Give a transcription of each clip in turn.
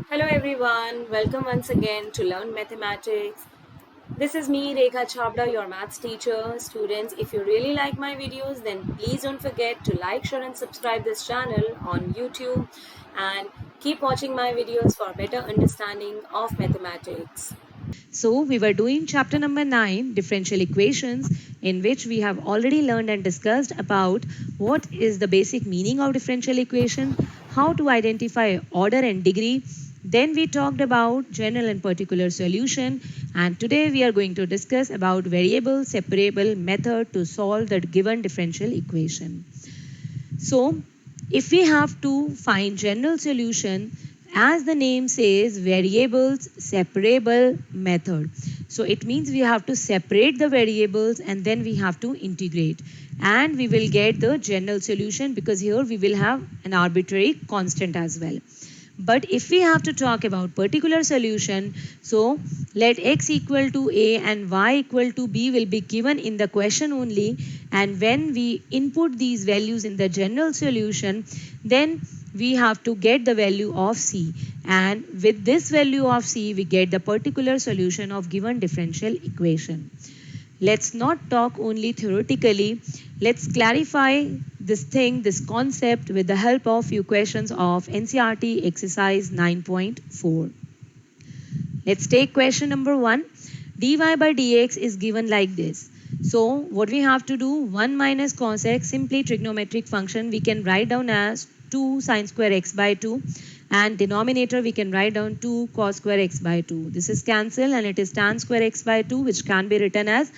Hello everyone, welcome once again to Learn Mathematics. This is me Rekha Chabda, your maths teacher. Students, if you really like my videos, then please don't forget to like, share and subscribe this channel on YouTube and keep watching my videos for better understanding of mathematics. So, we were doing chapter number 9, differential equations, in which we have already learned and discussed about what is the basic meaning of differential equation, how to identify order and degree. Then we talked about general and particular solution, and today we are going to discuss about variable separable method to solve the given differential equation. So, if we have to find general solution, as the name says, variables separable method. So it means we have to separate the variables and then we have to integrate. And we will get the general solution because here we will have an arbitrary constant as well. But if we have to talk about particular solution, so let x equal to a and y equal to b will be given in the question only, and when we input these values in the general solution, then we have to get the value of c, and with this value of c we get the particular solution of given differential equation. Let's not talk only theoretically. Let's clarify this concept with the help of few questions of NCERT exercise 9.4. Let's take question number 1. dy by dx is given like this. So what we have to do, 1 minus cos x, simply trigonometric function, we can write down as 2 sine square x by 2, and denominator we can write down 2 cos square x by 2. This is cancel and it is tan square x by 2, which can be written as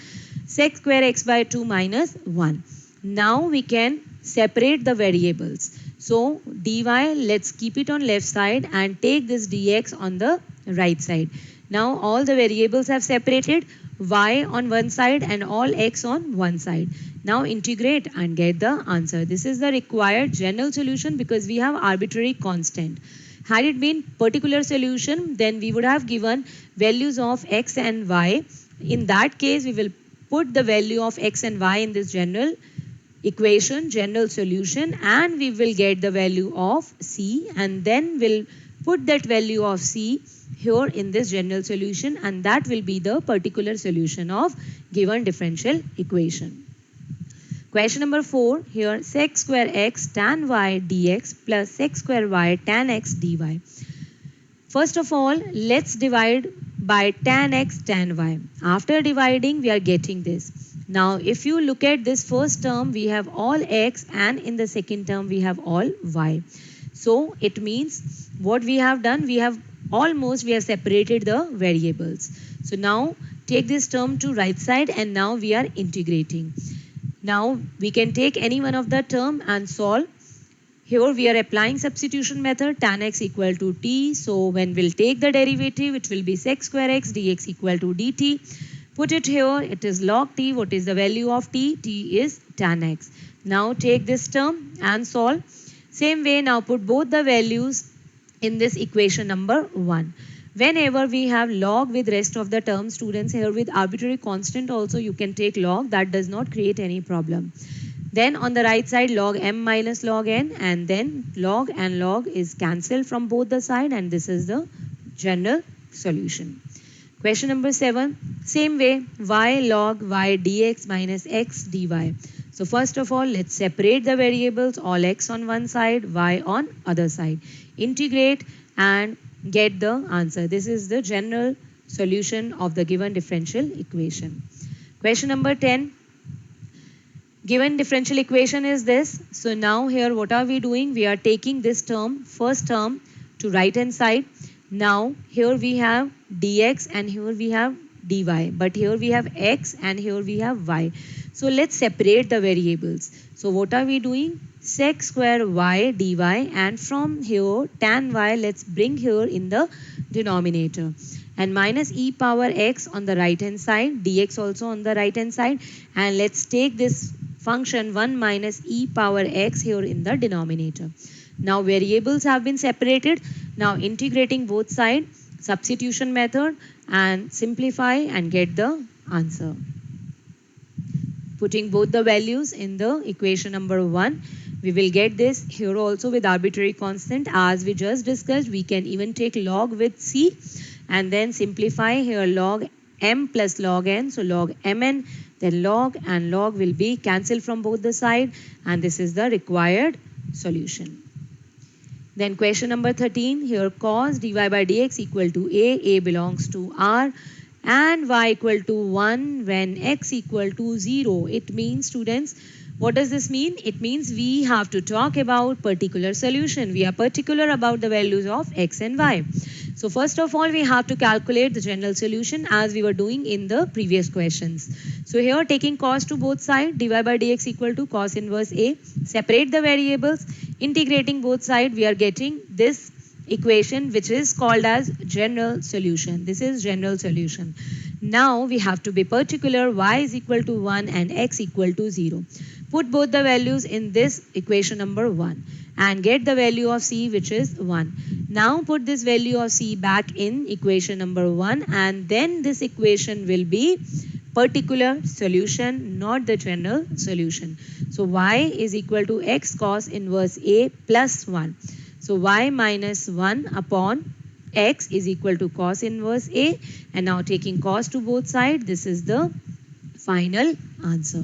sec square x by 2 minus 1. Now we can separate the variables. So dy, let's keep it on left side and take this dx on the right side. Now all the variables have separated, y on one side and all x on one side. Now integrate and get the answer. This is the required general solution because we have arbitrary constant. Had it been particular solution, then we would have given values of x and y. In that case, we will put the value of x and y in this general equation, general solution, and we will get the value of c, and then we'll put that value of c here in this general solution, and that will be the particular solution of given differential equation. Question number 4, here sec square x tan y dx plus sec square y tan x dy. First of all, let's divide by tan x tan y. After dividing, we are getting this. Now, if you look at this first term, we have all x, and in the second term, we have all y. So, it means what we have done, we have separated the variables. So, now take this term to right side, and now we are integrating. Now, we can take any one of the term and solve. Here we are applying substitution method, tan x equal to t. So when we'll take the derivative, it will be sec square x dx equal to dt. Put it here, it is log t. What is the value of t? T is tan x. Now take this term and solve. Same way, now put both the values in this equation number 1. Whenever we have log with rest of the terms, students, here with arbitrary constant also you can take log. That does not create any problem. Then on the right side, log m minus log n, and then log and log is cancelled from both the side, and this is the general solution. Question number 7, same way, y log y dx minus x dy. So first of all, let's separate the variables, all x on one side, y on other side. Integrate and get the answer. This is the general solution of the given differential equation. Question number 10. Given differential equation is this. So now here what are we doing? We are taking this term, first term, to right hand side. Now here we have dx and here we have dy. But here we have x and here we have y. So let's separate the variables. So what are we doing? Sec square y dy, and from here tan y let's bring here in the denominator, and minus e power x on the right hand side, dx also on the right hand side, and let's take this function 1 minus e power x here in the denominator. Now variables have been separated. Now integrating both sides, substitution method, and simplify and get the answer. Putting both the values in the equation number 1, We will get this here also with arbitrary constant. As we just discussed, we can even take log with c and then simplify here log m plus log n. So log mn, then log, and log will be cancelled from both the side, and this is the required solution. Then question number 13, here cos dy by dx equal to a belongs to r, and y equal to 1 when x equal to 0. It means, students, what does this mean? It means we have to talk about particular solution. We are particular about the values of x and y. So first of all, we have to calculate the general solution as we were doing in the previous questions. So here, taking cos to both sides, dy by dx equal to cos inverse a. Separate the variables. Integrating both sides, we are getting this equation which is called as general solution. This is general solution. Now we have to be particular. Y is equal to 1 and x equal to 0. Put both the values in this equation number 1 and get the value of c, which is 1. Now put this value of c back in equation number 1, and then this equation will be particular solution, not the general solution. So y is equal to x cos inverse a plus 1. So y minus 1 upon x is equal to cos inverse a, and now taking cos to both sides, this is the final answer.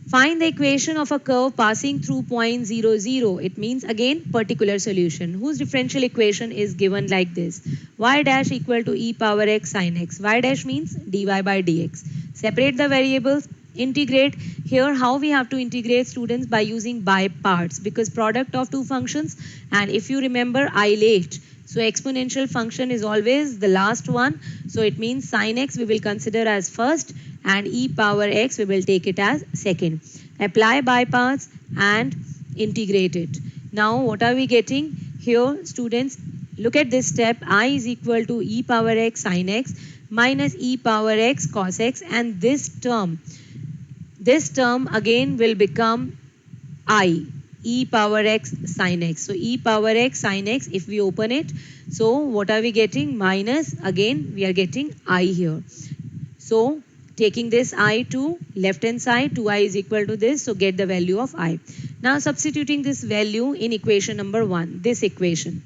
Find the equation of a curve passing through point 0, 0. It means again particular solution whose differential equation is given like this. Y dash equal to e power x sin x. Y dash means dy by dx. Separate the variables. Integrate. Here how we have to integrate, students, by using by parts, because product of two functions, and if you remember isolate, so exponential function is always the last one. So it means sin x we will consider as first and e power x we will take it as second. Apply by parts and integrate it. Now what are we getting here, students? Look at this step. I is equal to e power x sin x minus e power x cos x, and this term again will become I, e power x sin x. So e power x sin x, if we open it, so what are we getting? Minus, again we are getting I here. So taking this I to left hand side, 2i is equal to this, so get the value of I. Now substituting this value in equation number 1, this equation.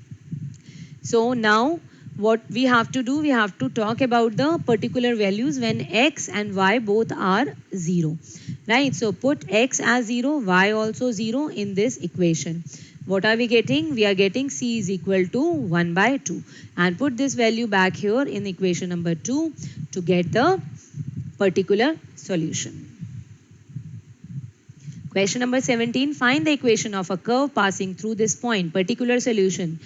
So now what we have to do, we have to talk about the particular values when x and y both are 0, right? So put x as 0, y also 0 in this equation. What are we getting? We are getting c is equal to 1 by 2, and put this value back here in equation number 2 to get the particular solution. Question number 17, find the equation of a curve passing through this point, particular solution.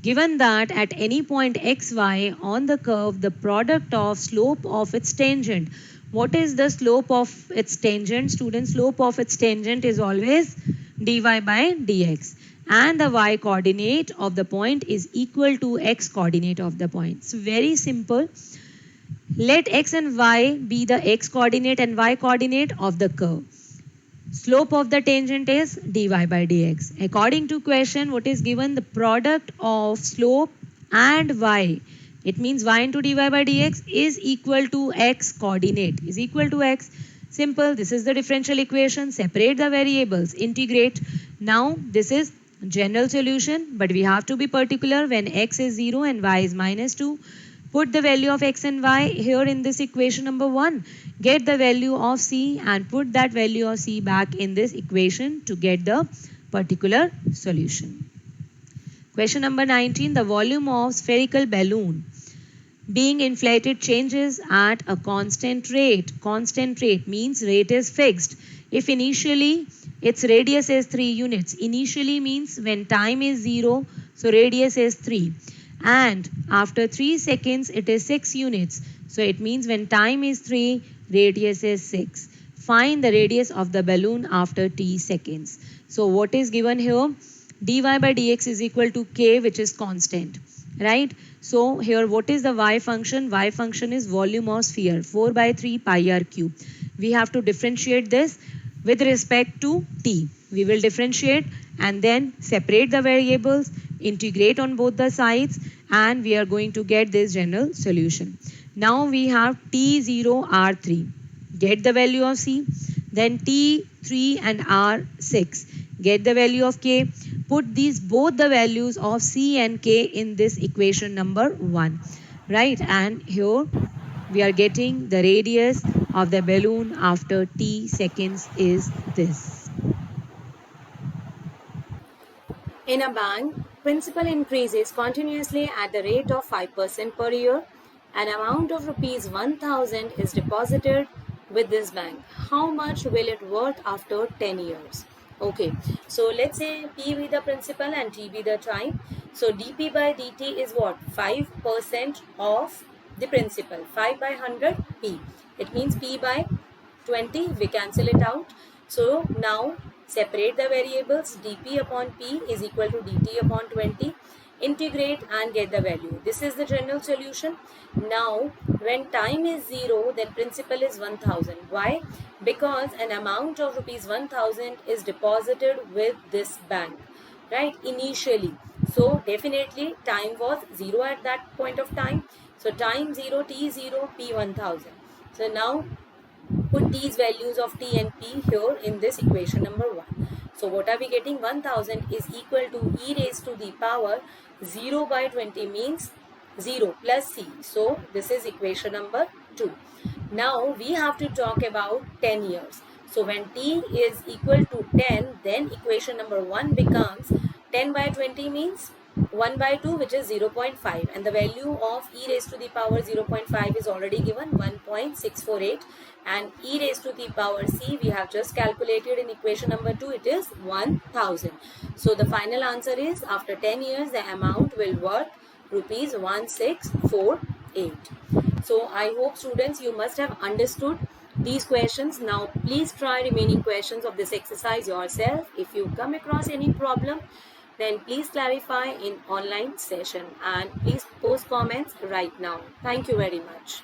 Given that at any point xy on the curve, the product of slope of its tangent. What is the slope of its tangent? Students, slope of its tangent is always dy by dx. And the y coordinate of the point is equal to x coordinate of the point. It's very simple. Let x and y be the x coordinate and y coordinate of the curve. Slope of the tangent is dy by dx. According to question, what is given? The product of slope and y. It means y into dy by dx is equal to x coordinate. Is equal to x. Simple. This is the differential equation. Separate the variables. Integrate. Now this is general solution, but we have to be particular when x is 0 and y is minus 2. Put the value of x and y here in this equation number 1. Get the value of c and put that value of c back in this equation to get the particular solution. Question number 19. The volume of spherical balloon being inflated changes at a constant rate. Constant rate means rate is fixed. If initially its radius is 3 units. Initially means when time is 0, so radius is 3. And after 3 seconds it is 6 units. So it means when time is 3, radius is 6. Find the radius of the balloon after t seconds. So what is given here? Dy by dx is equal to k, which is constant, right? So here what is the y function? Y function is volume of sphere, 4 by 3 pi r cube. We have to differentiate this with respect to t. We will differentiate and then separate the variables, integrate on both the sides, and we are going to get this general solution. Now we have T0 R3. Get the value of C. then T 3 and R 6. Get the value of K. Put these both the values of C and K in this equation number 1. Right, and here we are getting the radius of the balloon after T seconds is this. In a bank, principal increases continuously at the rate of 5% per year. An amount of rupees 1000 is deposited with this bank. How much will it worth after 10 years? Okay, so let's say P be the principal and T be the time. So dP by dt is what? 5% of the principal. 5 by 100 P. It means P by 20, we cancel it out. So now separate the variables. Dp upon p is equal to dt upon 20. Integrate and get the value. This is the general solution. Now when time is 0, then principal is 1000. Why? Because an amount of rupees 1000 is deposited with this bank, right, initially. So definitely time was 0 at that point of time. So time 0, t0, p 1000. So now put these values of t and p here in this equation number 1. So what are we getting? 1000 is equal to e raised to the power 0 by 20 means 0 plus c. So this is equation number 2. Now we have to talk about 10 years. So when t is equal to 10, then equation number 1 becomes 10 by 20 means 1 by 2, which is 0.5, and the value of e raised to the power 0.5 is already given, 1.648, and e raised to the power c we have just calculated in equation number 2, it is 1000. So the final answer is after 10 years the amount will worth rupees 1648. So I hope students you must have understood these questions. Now please try remaining questions of this exercise yourself. If you come across any problem, then please clarify in online session, and please post comments right now. Thank you very much.